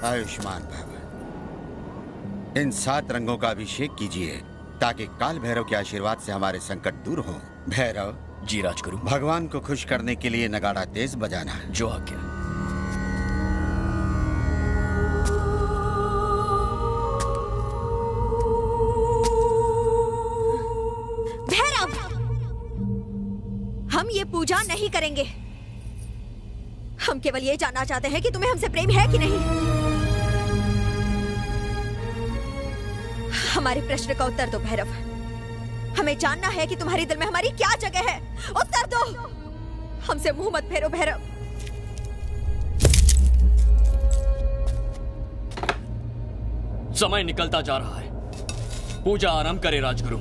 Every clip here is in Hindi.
आयुष्मान भव। इन 7 रंगों का अभिषेक कीजिए ताकि काल भैरव के आशीर्वाद से हमारे संकट दूर हो। भैरव जी राजगुरु। भगवान को खुश करने के लिए नगाड़ा तेज बजाना है। जो आज्ञा। भैरव, हम ये पूजा नहीं करेंगे। हम केवल ये जानना चाहते हैं कि तुम्हें हमसे प्रेम है कि नहीं। हमारे प्रश्न का उत्तर दो भैरव। हमें जानना है कि तुम्हारे दिल में हमारी क्या जगह है। उत्तर दो। हमसे मुंह मत फेरो भैरव। समय निकलता जा रहा है। पूजा आरंभ करे राजगुरु।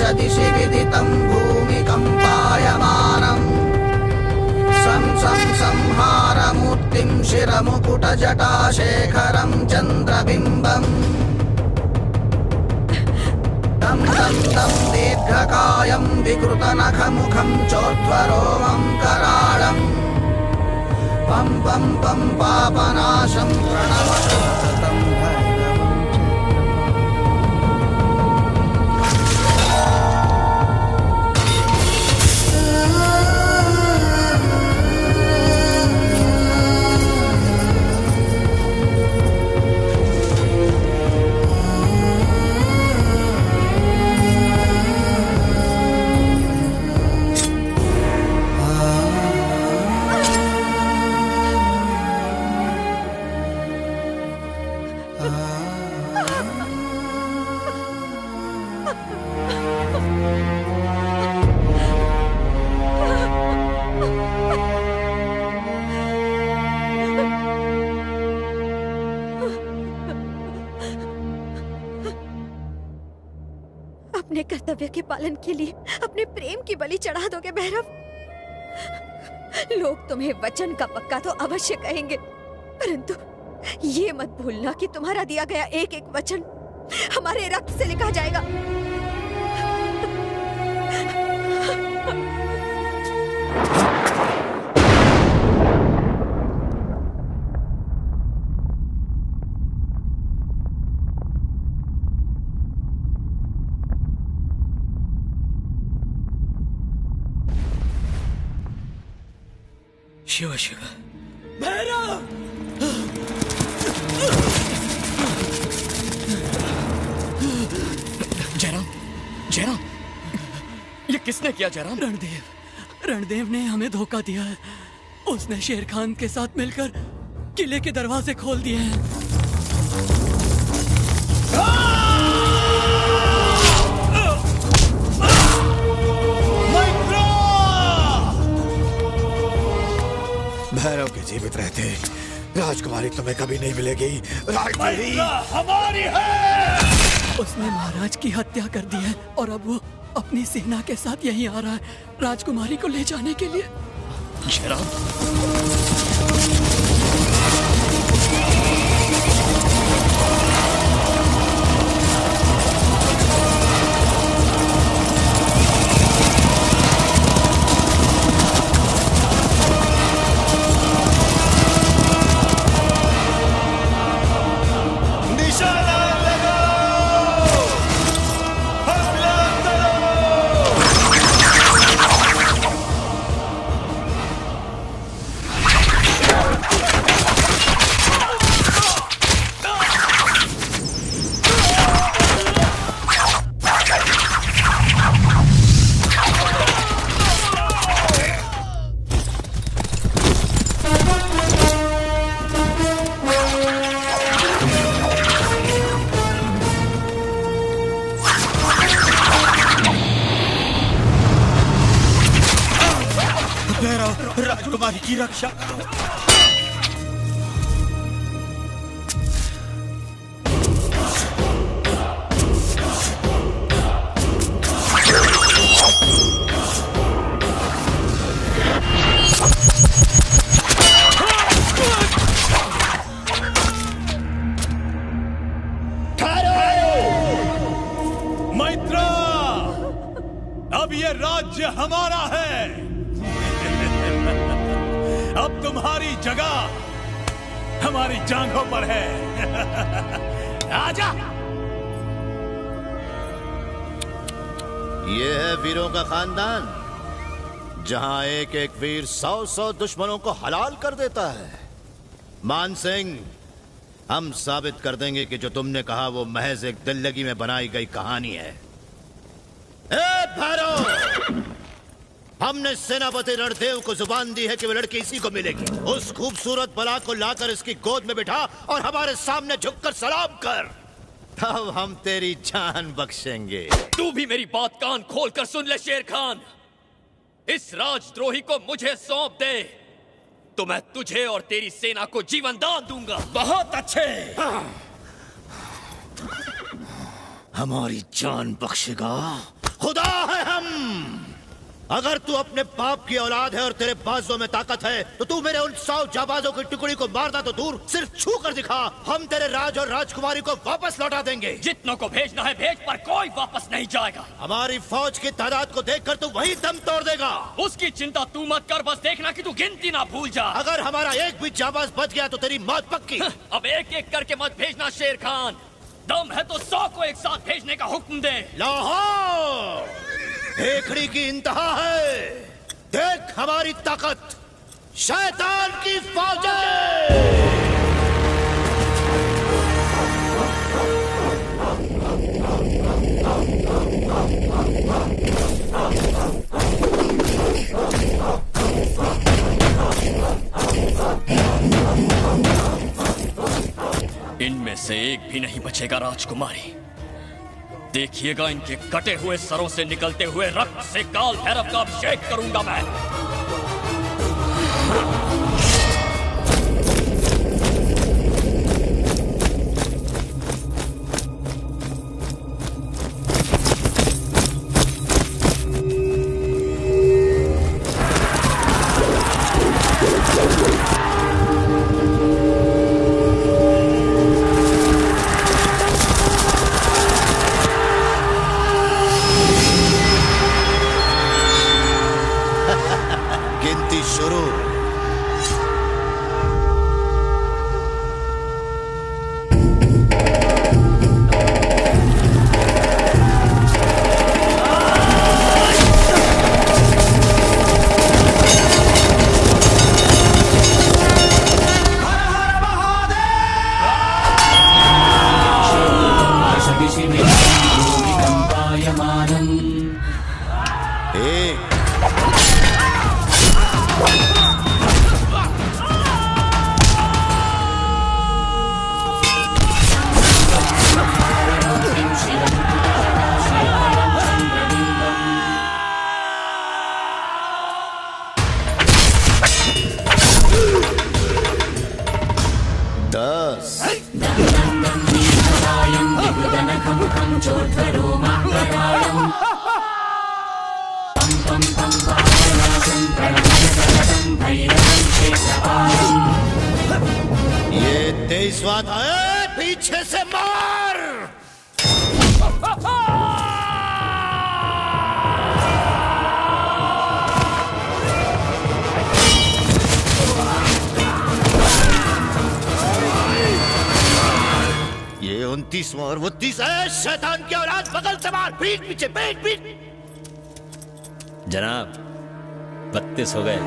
दिशि विदितं भूमिकम्पायमानं संहारमूर्तिं शिरमुकुटजटाशेखरं चन्द्रबिम्बम् तं दीर्घकायं विकृतनखमुखं चोर्ध्वरोमं कराळं पं पं पं पापनाशं प्रणवतं कर्तव्य के पालन के लिए अपने प्रेम की बलि चढ़ा दोगे भैरव। लोग तुम्हें वचन का पक्का तो अवश्य कहेंगे, परंतु ये मत भूलना कि तुम्हारा दिया गया एक एक वचन हमारे रक्त से लिखा जाएगा। शिव शिव। भैरव! जयराम, जयराम, ये किसने किया जयराम? रणदेव ने हमें धोखा दिया है। उसने शेर खान के साथ मिलकर किले के दरवाजे खोल दिए हैं। भैरव के जीवित रहते राजकुमारी तुम्हें कभी नहीं मिलेगी। राजकुमारी हमारी है। उसने महाराज की हत्या कर दी है और अब वो अपनी सेना के साथ यहीं आ रहा है राजकुमारी को ले जाने के लिए। जयराम, राजकुमारी की रक्षा करो। मैत्रा, अब ये राज्य हमारा है। अब तुम्हारी जगह हमारी जांघों पर है। आजा। ये है वीरों का खानदान, जहां एक एक वीर 100-100 दुश्मनों को हलाल कर देता है। मान सिंह, हम साबित कर देंगे कि जो तुमने कहा वो महज एक दिल लगी में बनाई गई कहानी है। ए भैरव, हमने सेनापति रणदेव को जुबान दी है कि वो लड़की इसी को मिलेगी। उस खूबसूरत बला को लाकर इसकी गोद में बिठा और हमारे सामने झुककर सलाम कर, तब हम तेरी जान बख्शेंगे। तू भी मेरी बात कान खोल कर सुन ले शेर खान। इस राजद्रोही को मुझे सौंप दे तो मैं तुझे और तेरी सेना को जीवन दान दूंगा। बहुत अच्छे। हमारी जान बख्शेगा? खुदा है हम। अगर तू अपने बाप की औलाद है और तेरे बाजों में ताकत है तो तू मेरे उन 100 जाबाजों की टुकड़ी को मारना तो दूर, सिर्फ छू कर दिखा, हम तेरे राज और राजकुमारी को वापस लौटा देंगे। जितनों को भेजना है भेज, पर कोई वापस नहीं जाएगा। हमारी फौज की तादाद को देखकर तू वही दम तोड़ देगा। उसकी चिंता तू मत कर, बस देखना कि तू गिनती ना भूल जा। अगर हमारा एक भी जाबाज बच गया तो तेरी मौत पक्की। अब एक एक करके मत भेजना शेर खान। दम है तो 100 को एक साथ भेजने का हुक्म दे। लाहौर भेखड़ी की इंतहा है। देख हमारी ताकत, शैतान की फौजें। इनमें से एक भी नहीं बचेगा राजकुमारी। देखिएगा, इनके कटे हुए सरों से निकलते हुए रक्त से काल भैरव का अभिषेक करूंगा मैं। ये 23वां था। पीछे से मार। ये 29वां और वो 30 है। शैतान की औलाद, बगल से मार। पीठ पीछे, पीठ पीठ। जनाब 32 हो गए।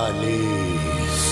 चालीस।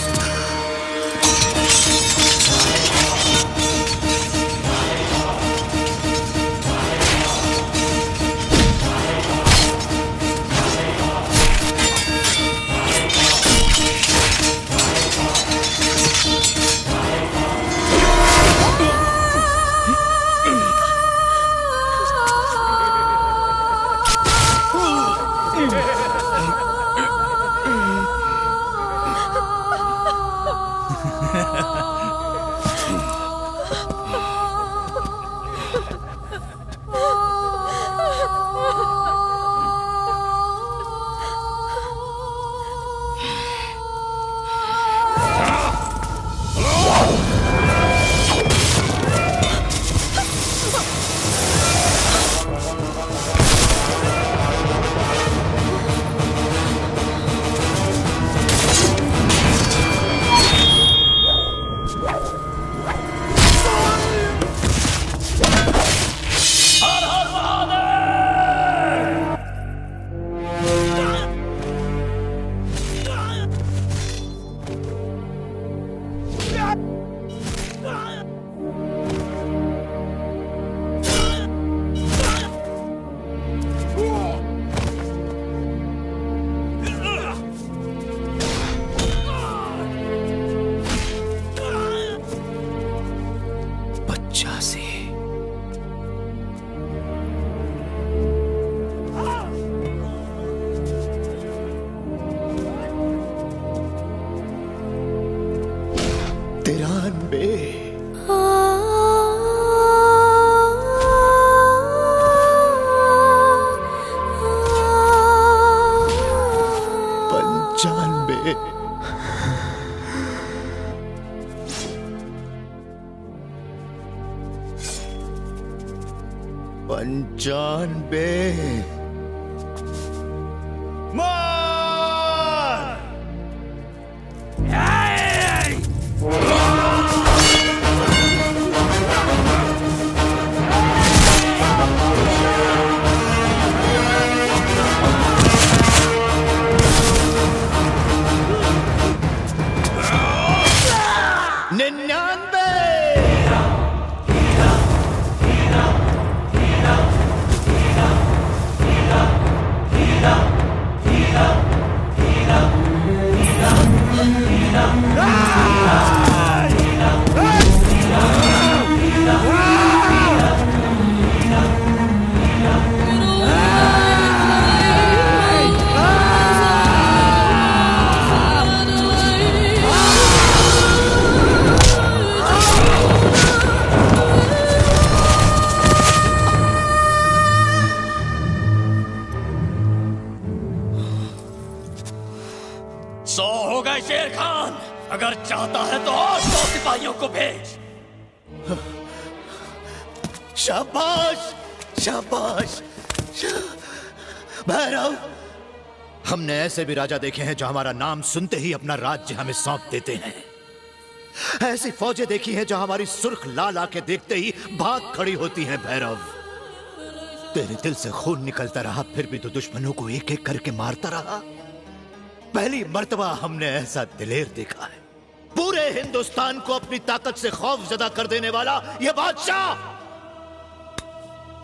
पंचानबे। अगर चाहता है तो और 100 सिपाहियों को भेज। शाबाश शाबाश। भैरव, हमने ऐसे भी राजा देखे हैं जो हमारा नाम सुनते ही अपना राज्य हमें सौंप देते हैं। ऐसी फौजें देखी हैं जो हमारी सुर्ख लाल आके देखते ही भाग खड़ी होती हैं। भैरव, तेरे दिल से खून निकलता रहा, फिर भी तो दुश्मनों को एक एक करके मारता रहा। पहली मर्तबा हमने ऐसा दिलेर देखा है, पूरे हिंदुस्तान को अपनी ताकत से खौफजदा कर देने वाला यह बादशाह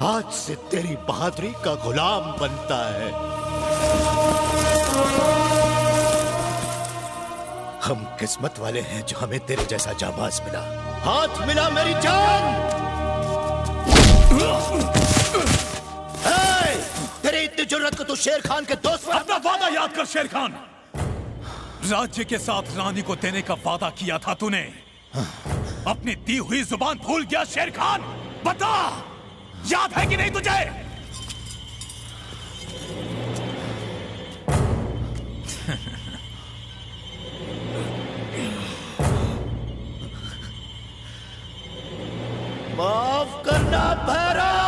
आज से तेरी बहादुरी का गुलाम बनता है। हम किस्मत वाले हैं जो हमें तेरे जैसा जाबाज मिला। हाथ मिला मेरी जान। तेरी इतनी जुर्रत को तू शेर खान के दोस्त। अपना वादा याद कर शेर खान। राज्य के साथ रानी को देने का वादा किया था तूने। अपनी दी हुई जुबान भूल गया शेर खान? बता, याद है कि नहीं तुझे? माफ करना भैरव।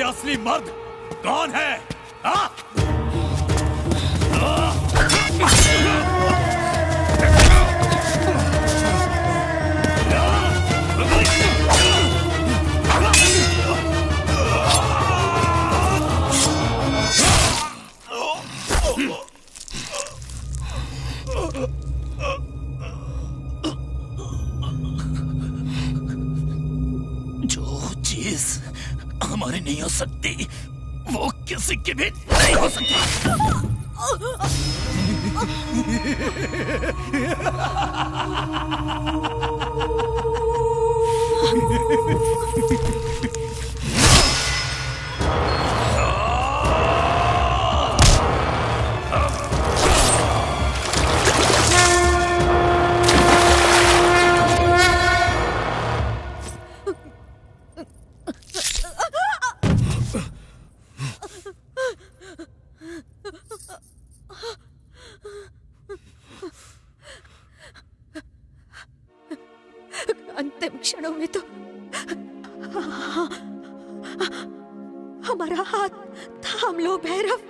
असली मर्द कौन है? हाँ? जो चीज हमारी नहीं हो सकती वो किसी की भी नहीं हो सकती। अंतिम क्षणों में तो हमारा हाथ थाम लो भैरव।